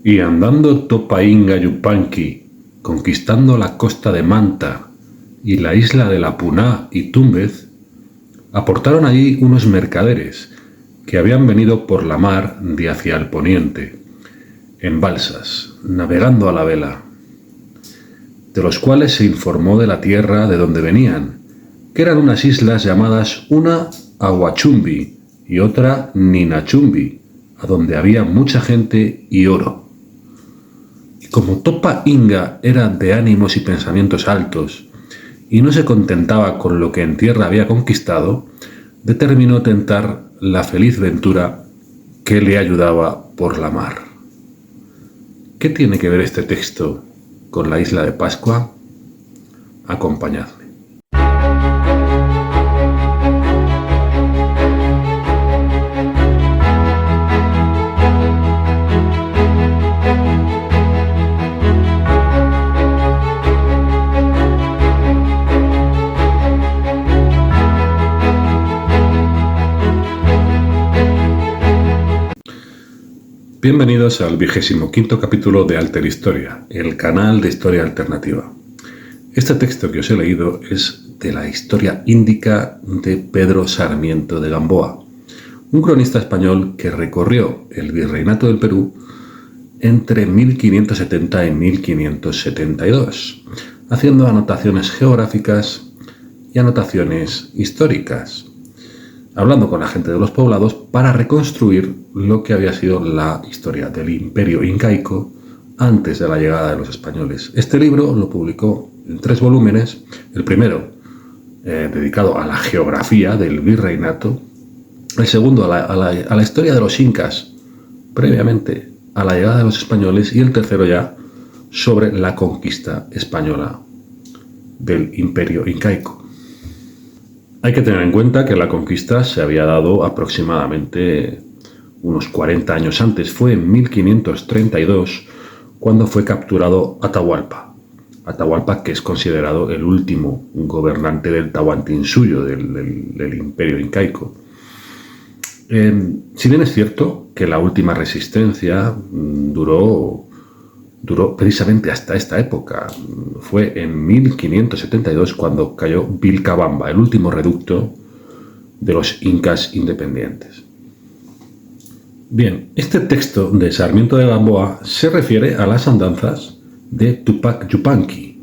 Y andando Topainga Yupanqui, conquistando la costa de Manta y la isla de la Puná y Túmbez, aportaron allí unos mercaderes que habían venido por la mar de hacia el poniente, en balsas, navegando a la vela, de los cuales se informó de la tierra de donde venían, que eran unas islas llamadas una Aguachumbi y otra Ninachumbi, a donde había mucha gente y oro. Y como Topa Inga era de ánimos y pensamientos altos, y no se contentaba con lo que en tierra había conquistado, determinó tentar la feliz ventura que le ayudaba por la mar. ¿Qué tiene que ver este texto con la isla de Pascua? Acompañadme. Bienvenidos al 25º capítulo de Alter Historia, el canal de historia alternativa. Este texto que os he leído es de la historia índica de Pedro Sarmiento de Gamboa, un cronista español que recorrió el virreinato del Perú entre 1570 y 1572, haciendo anotaciones geográficas y anotaciones históricas, hablando con la gente de los poblados para reconstruir lo que había sido la historia del imperio incaico antes de la llegada de los españoles. Este libro lo publicó en 3 volúmenes, el primero dedicado a la geografía del virreinato, el segundo a la historia de los incas previamente a la llegada de los españoles y el tercero ya sobre la conquista española del imperio incaico. Hay que tener en cuenta que la conquista se había dado aproximadamente unos 40 años antes. Fue en 1532 cuando fue capturado Atahualpa. Atahualpa, que es considerado el último gobernante del Tahuantinsuyo, del imperio incaico. Si bien es cierto que la última resistencia duró precisamente hasta esta época. Fue en 1572 cuando cayó Vilcabamba, el último reducto de los incas independientes. Bien, este texto de Sarmiento de Gamboa se refiere a las andanzas de Tupac Yupanqui,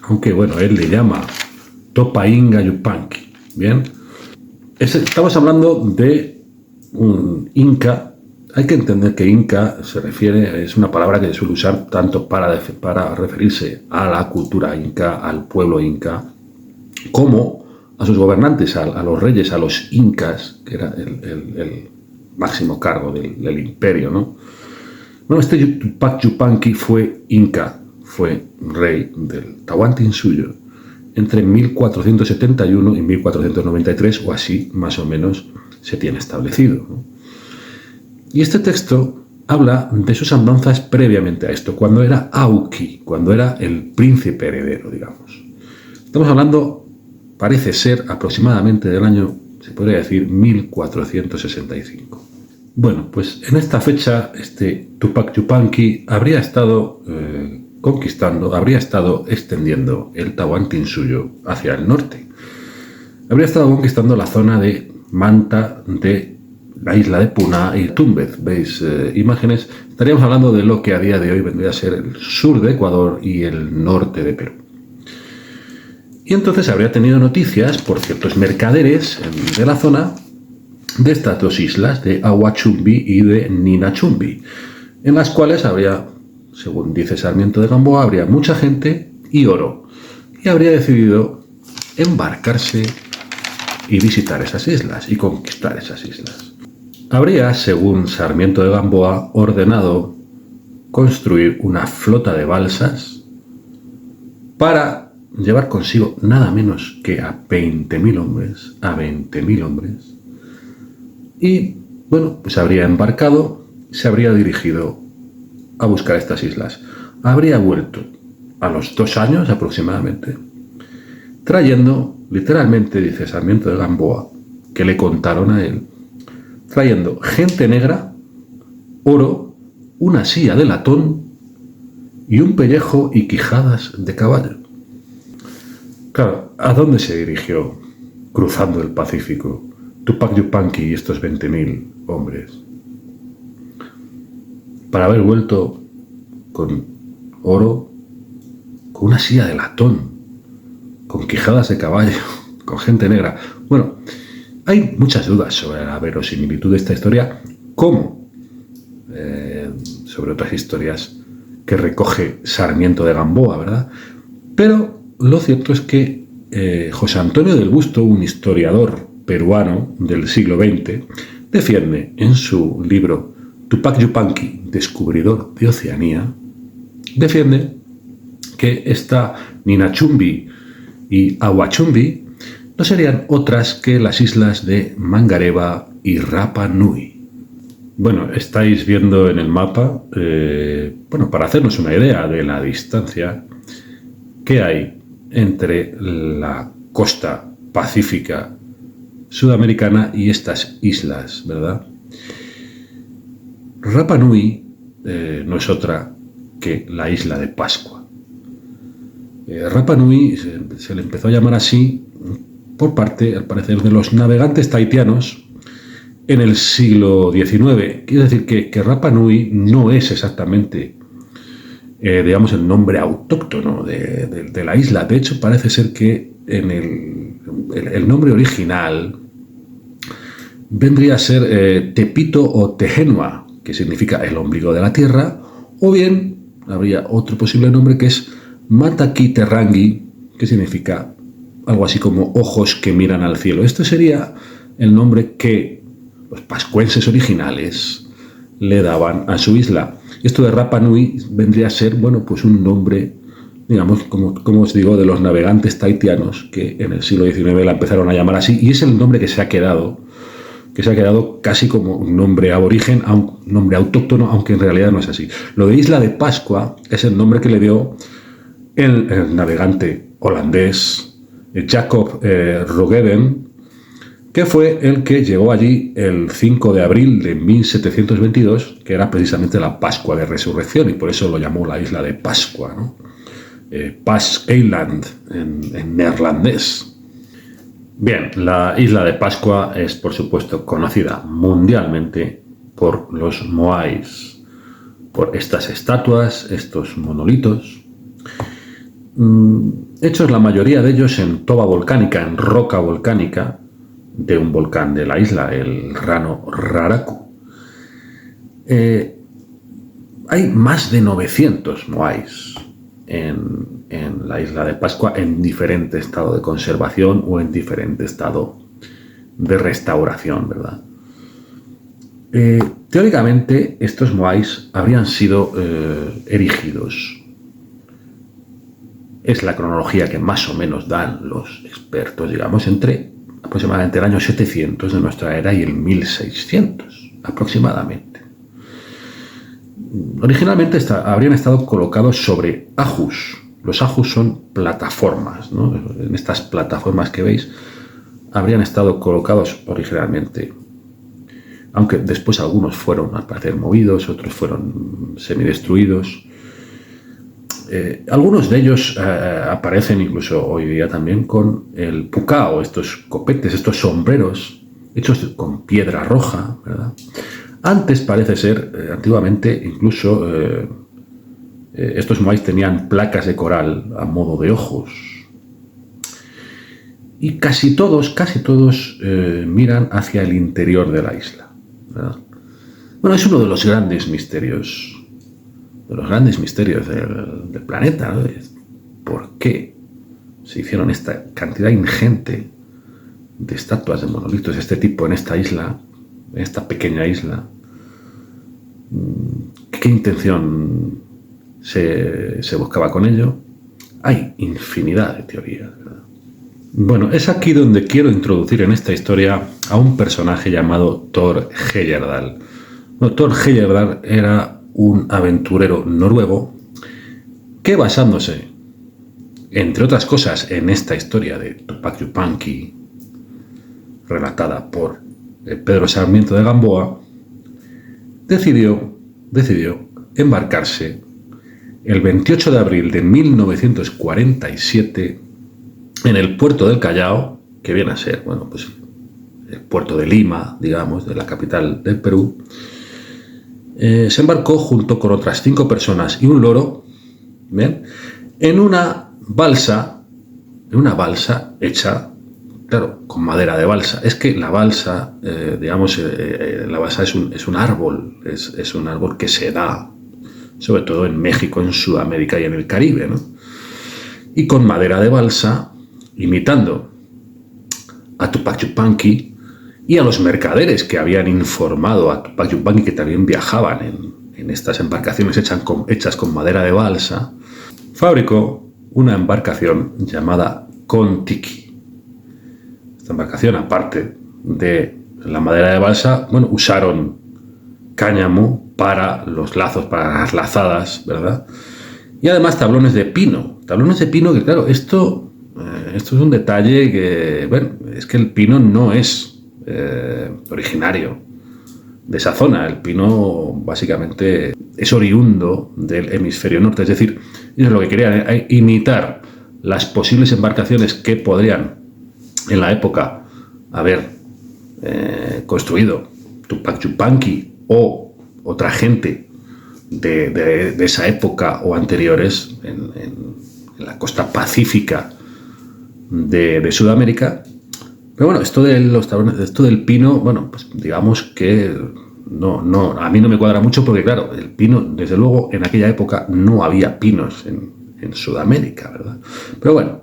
aunque bueno, él le llama Topainga Yupanqui. Bien, estamos hablando de un inca. Hay que entender que Inca es una palabra que se suele usar tanto para referirse a la cultura inca, al pueblo inca, como a sus gobernantes, a los reyes, a los incas, que era el máximo cargo del imperio, ¿no? Bueno, este Tupac Yupanqui fue inca, fue rey del Tahuantinsuyo entre 1471 y 1493, o así más o menos se tiene establecido, ¿no? Y este texto habla de sus andanzas previamente a esto, cuando era Auqui, cuando era el príncipe heredero, digamos. Estamos hablando, parece ser, aproximadamente del año, se podría decir, 1465. Bueno, pues en esta fecha, este Tupac Yupanqui habría estado habría estado extendiendo el Tahuantinsuyo hacia el norte. Habría estado conquistando la zona de Manta, de la isla de Puná y Túmbez. ¿Veis imágenes? Estaríamos hablando de lo que a día de hoy vendría a ser el sur de Ecuador y el norte de Perú. Y entonces habría tenido noticias por ciertos mercaderes de la zona de estas 2 islas, de Aguachumbi y de Ninachumbi, en las cuales habría, según dice Sarmiento de Gamboa, habría mucha gente y oro. Y habría decidido embarcarse y visitar esas islas y conquistar esas islas. Habría, según Sarmiento de Gamboa, ordenado construir una flota de balsas para llevar consigo nada menos que a 20.000 hombres, y bueno, pues habría embarcado, se habría dirigido a buscar estas islas. Habría vuelto a los 2 años aproximadamente, trayendo, literalmente, dice Sarmiento de Gamboa, que le contaron a él, trayendo gente negra, oro una silla de latón y un pellejo y quijadas de caballo. Claro, ¿a dónde se dirigió cruzando el Pacífico Tupac Yupanqui y estos 20.000 hombres? Para haber vuelto con oro, con una silla de latón, con quijadas de caballo, con gente negra. Bueno, hay muchas dudas sobre la verosimilitud de esta historia, como sobre otras historias que recoge Sarmiento de Gamboa, ¿verdad? Pero lo cierto es que José Antonio del Busto, un historiador peruano del siglo XX, defiende en su libro Tupac Yupanqui, descubridor de Oceanía, defiende que esta Ninachumbi y Aguachumbi no serían otras que las islas de Mangareva y Rapa Nui. Bueno, estáis viendo en el mapa, para hacernos una idea de la distancia que hay entre la costa pacífica sudamericana y estas islas, ¿verdad? Rapa Nui no es otra que la isla de Pascua. Rapa Nui se le empezó a llamar así por parte, al parecer, de los navegantes tahitianos en el siglo XIX. Quiere decir que Rapa Nui no es exactamente, el nombre autóctono de la isla. De hecho, parece ser que en el nombre original vendría a ser Tepito o Tejenua, que significa el ombligo de la tierra, o bien habría otro posible nombre que es Mataki Terrangi, que significa algo así como ojos que miran al cielo. Esto sería el nombre que los pascuenses originales le daban a su isla. Esto de Rapa Nui vendría a ser, un nombre, digamos, como os digo, de los navegantes tahitianos que en el siglo XIX la empezaron a llamar así, y es el nombre que se ha quedado casi como un nombre aborigen, un nombre autóctono, aunque en realidad no es así. Lo de Isla de Pascua es el nombre que le dio el navegante holandés Jacob Roggeveen, que fue el que llegó allí el 5 de abril de 1722, que era precisamente la Pascua de Resurrección, y por eso lo llamó la Isla de Pascua, ¿no? Pascheiland en neerlandés. Bien, la Isla de Pascua es, por supuesto, conocida mundialmente por los moais, por estas estatuas, estos monolitos, hechos la mayoría de ellos en toba volcánica, en roca volcánica de un volcán de la isla, el Rano Raraku. Hay más de 900 moais en la Isla de Pascua en diferente estado de conservación o en diferente estado de restauración, ¿verdad? Teóricamente, estos moais habrían sido erigidos. Es la cronología que más o menos dan los expertos, digamos, entre aproximadamente el año 700 de nuestra era y el 1600, aproximadamente. Originalmente habrían estado colocados sobre ajus. Los ajus son plataformas, ¿no? En estas plataformas que veis habrían estado colocados originalmente, aunque después algunos fueron al parecer movidos, otros fueron semidestruidos. Algunos de ellos aparecen incluso hoy día también con el pucao, estos copetes, estos sombreros hechos con piedra roja, ¿verdad? Antes parece ser, antiguamente incluso, estos moais tenían placas de coral a modo de ojos. Y casi todos miran hacia el interior de la isla, ¿verdad? Bueno, es uno de los grandes misterios del planeta, ¿no? ¿Por qué se hicieron esta cantidad ingente de estatuas, de monolitos de este tipo en esta isla, en esta pequeña isla? ¿Qué intención se buscaba con ello? Hay infinidad de teorías, ¿verdad? Bueno, es aquí donde quiero introducir en esta historia a un personaje llamado Thor Heyerdahl. Bueno, Thor Heyerdahl era un aventurero noruego que, basándose, entre otras cosas, en esta historia de Tupac Yupanqui, relatada por Pedro Sarmiento de Gamboa, decidió embarcarse el 28 de abril de 1947 en el puerto del Callao, que viene a ser, bueno, pues el puerto de Lima, digamos, de la capital del Perú. Se embarcó junto con otras 5 personas y un loro, ¿bien?, en una balsa hecha, claro, con madera de balsa. Es que la balsa, la balsa es un árbol, es un árbol que se da, sobre todo en México, en Sudamérica y en el Caribe, ¿no? Y con madera de balsa, imitando a Tupac Yupanqui y a los mercaderes que habían informado a Tupac Yupanqui que también viajaban en estas embarcaciones hechas con madera de balsa, fabricó una embarcación llamada Kon-Tiki. Esta embarcación, aparte de la madera de balsa, bueno, usaron cáñamo para los lazos, para las lazadas, ¿verdad? Y además tablones de pino que, claro, esto es un detalle que, bueno, es que el pino no es originario de esa zona. El pino básicamente es oriundo del hemisferio norte, es decir, ellos lo que querían era imitar las posibles embarcaciones que podrían en la época haber construido Tupac Yupanqui o otra gente de esa época o anteriores en la costa pacífica de Sudamérica. Pero bueno, esto del pino, bueno, pues digamos que no, a mí no me cuadra mucho porque, claro, el pino, desde luego, en aquella época no había pinos en Sudamérica, ¿verdad? Pero bueno,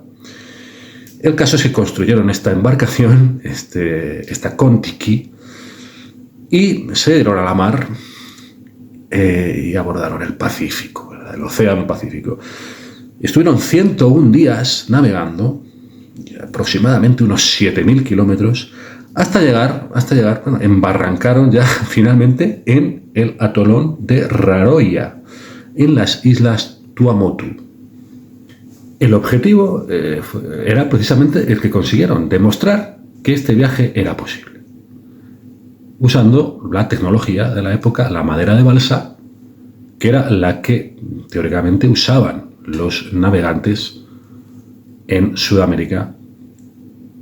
el caso es que construyeron esta embarcación, esta Kon-Tiki, y se dieron a la mar y abordaron el Pacífico, ¿verdad? El Océano Pacífico. Estuvieron 101 días navegando, aproximadamente unos 7.000 kilómetros, hasta llegar, bueno, embarrancaron ya finalmente en el atolón de Raroia, en las islas Tuamotu. El objetivo era precisamente el que consiguieron, demostrar que este viaje era posible, usando la tecnología de la época, la madera de balsa, que era la que teóricamente usaban los navegantes en Sudamérica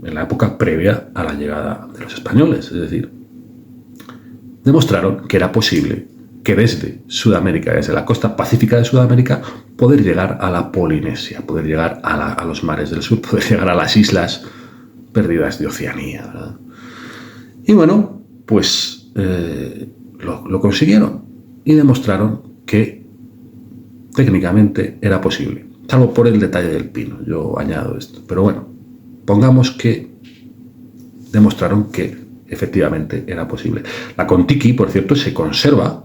en la época previa a la llegada de los españoles. Es decir, demostraron que era posible que desde Sudamérica, desde la costa pacífica de Sudamérica, poder llegar a la Polinesia, poder llegar a los mares del sur, poder llegar a las islas perdidas de Oceanía, ¿verdad? Y bueno, pues lo consiguieron y demostraron que técnicamente era posible, salvo por el detalle del pino, yo añado esto, pero bueno, pongamos que demostraron que efectivamente era posible. La Kon-Tiki, por cierto, se conserva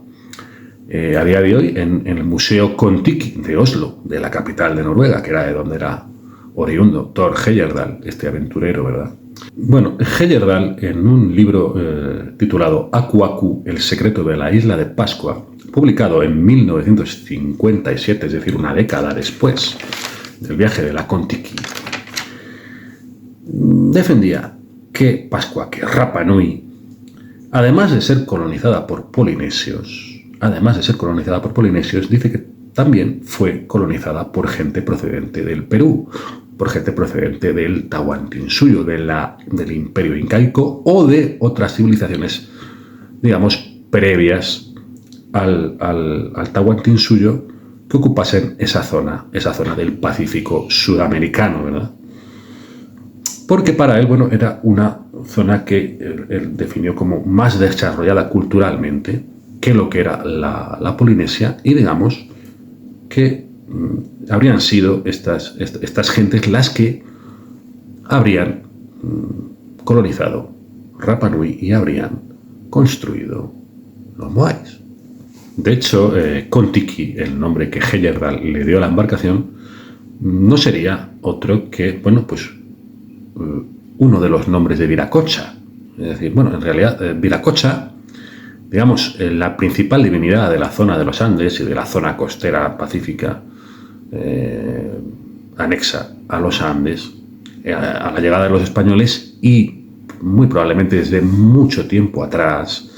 a día de hoy en el Museo Kon-Tiki de Oslo, de la capital de Noruega, que era de donde era oriundo Thor Heyerdahl, este aventurero, ¿verdad? Bueno, Heyerdahl, en un libro titulado Aku Aku, el secreto de la isla de Pascua, publicado en 1957, es decir, una década después del viaje de la Kon-Tiki, defendía que Pascua, que Rapa Nui, además de ser colonizada por polinesios, dice que también fue colonizada por gente procedente del Perú, por gente procedente del Tahuantinsuyo, del Imperio Incaico o de otras civilizaciones, digamos, previas al Tahuantinsuyo, que ocupasen esa zona del Pacífico sudamericano, ¿verdad? Porque para él, bueno, era una zona que él definió como más desarrollada culturalmente que lo que era la Polinesia, y digamos que habrían sido estas gentes las que habrían colonizado Rapa Nui y habrían construido los Moais. De hecho, Kon-Tiki, el nombre que Heyerdahl le dio a la embarcación, no sería otro que, bueno, pues uno de los nombres de Viracocha. Es decir, bueno, en realidad Viracocha, digamos, la principal divinidad de la zona de los Andes y de la zona costera pacífica anexa a los Andes, a la llegada de los españoles y muy probablemente desde mucho tiempo atrás,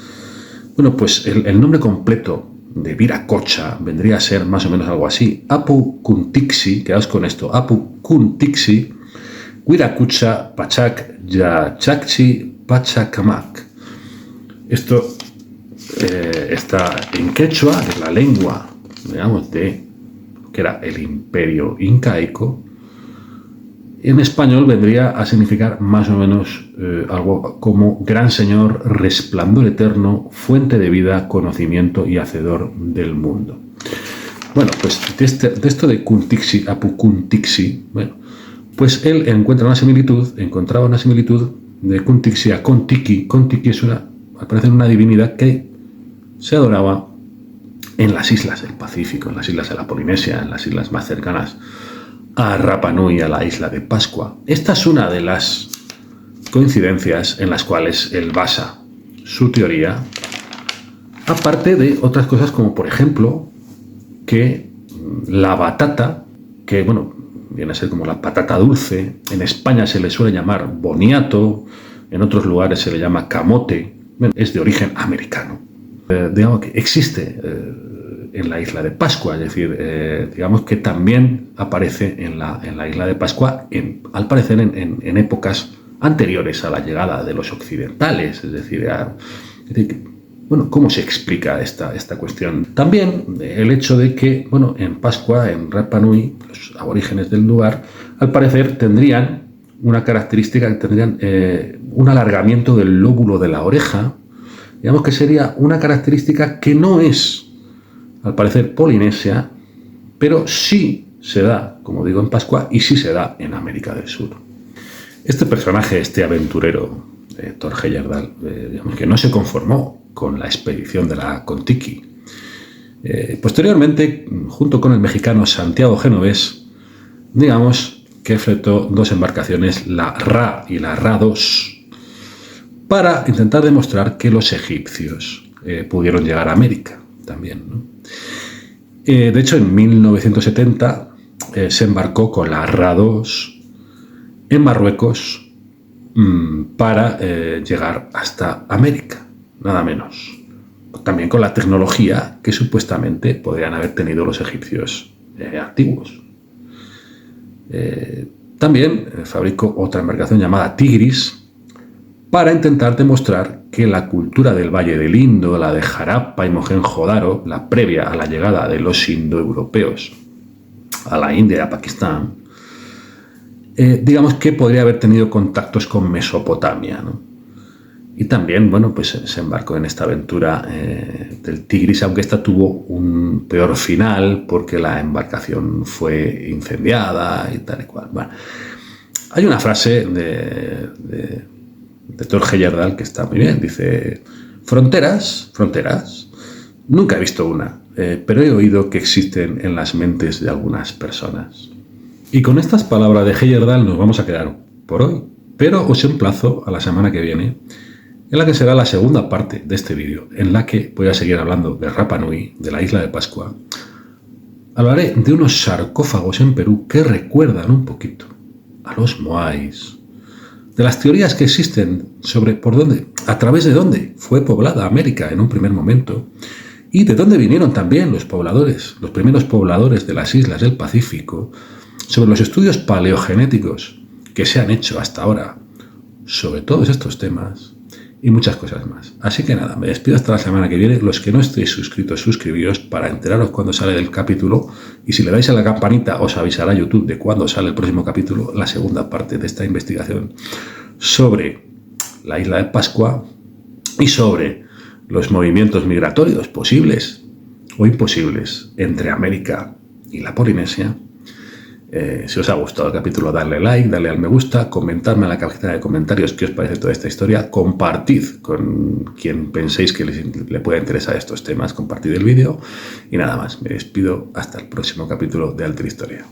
bueno, pues el nombre completo de Viracocha, vendría a ser más o menos algo así. Apu Kuntiksi, quedaos con esto, Apu Kuntiksi, Viracucha, Pachac, Yachakchi, Pachacamac. Esto está en quechua, es la lengua, digamos, de que era el imperio incaico. En español vendría a significar más o menos algo como Gran Señor, resplandor eterno, fuente de vida, conocimiento y hacedor del mundo. Bueno, pues de esto de Kuntiksi, Apu Kuntiksi, bueno, pues él encontraba una similitud de Kuntiksi a Kontiki. Kontiki es al parecer una divinidad que se adoraba en las islas del Pacífico, en las islas de la Polinesia, en las islas más cercanas a Rapa Nui, a la isla de Pascua. Esta es una de las coincidencias en las cuales él basa su teoría, aparte de otras cosas como, por ejemplo, que la batata, que bueno, viene a ser como la patata dulce, en España se le suele llamar boniato, en otros lugares se le llama camote, bueno, es de origen americano. Digamos que existe en la isla de Pascua, es decir, digamos que también aparece en la isla de Pascua, al parecer en épocas anteriores a la llegada de los occidentales, es decir, bueno, ¿cómo se explica esta cuestión? También el hecho de que, bueno, en Pascua, en Rapa Nui, los aborígenes del lugar, al parecer tendrían una característica, tendrían un alargamiento del lóbulo de la oreja, digamos que sería una característica que no es, al parecer, polinesia, pero sí se da, como digo, en Pascua y sí se da en América del Sur. Este personaje, este aventurero, Thor Heyerdahl, digamos que no se conformó con la expedición de la Kontiki. Posteriormente, junto con el mexicano Santiago Genovés, digamos que fletó dos embarcaciones, la Ra y la Ra-2, para intentar demostrar que los egipcios pudieron llegar a América también, ¿no? De hecho, en 1970 se embarcó con la Ra-2 en Marruecos para llegar hasta América, nada menos. También con la tecnología que supuestamente podrían haber tenido los egipcios antiguos. También fabricó otra embarcación llamada Tigris para intentar demostrar que la cultura del Valle del Indo, la de Harappa y Mohenjo-Daro, la previa a la llegada de los indoeuropeos a la India y a Pakistán, digamos que podría haber tenido contactos con Mesopotamia, ¿no? Y también, bueno, pues se embarcó en esta aventura del Tigris, aunque esta tuvo un peor final porque la embarcación fue incendiada y tal y cual. Bueno, hay una frase de Thor Heyerdahl que está muy bien, dice: fronteras, nunca he visto una, pero he oído que existen en las mentes de algunas personas. Y con estas palabras de Heyerdahl nos vamos a quedar por hoy, pero os emplazo a la semana que viene, en la que será la segunda parte de este vídeo, en la que voy a seguir hablando de Rapa Nui, de la isla de Pascua. Hablaré de unos sarcófagos en Perú que recuerdan un poquito a los moais, de las teorías que existen sobre por dónde, a través de dónde fue poblada América en un primer momento, y de dónde vinieron también los pobladores, los primeros pobladores de las islas del Pacífico, sobre los estudios paleogenéticos que se han hecho hasta ahora sobre todos estos temas y muchas cosas más. Así que nada, me despido hasta la semana que viene. Los que no estéis suscritos, suscribíos para enteraros cuando sale el capítulo, y si le dais a la campanita os avisará YouTube de cuándo sale el próximo capítulo, la segunda parte de esta investigación sobre la isla de Pascua y sobre los movimientos migratorios posibles o imposibles entre América y la Polinesia. Si os ha gustado el capítulo, darle like, darle al me gusta, comentarme en la cajita de comentarios qué os parece toda esta historia, compartid con quien penséis que le pueda interesar estos temas, compartid el vídeo y nada más. Me despido hasta el próximo capítulo de Alter Historia.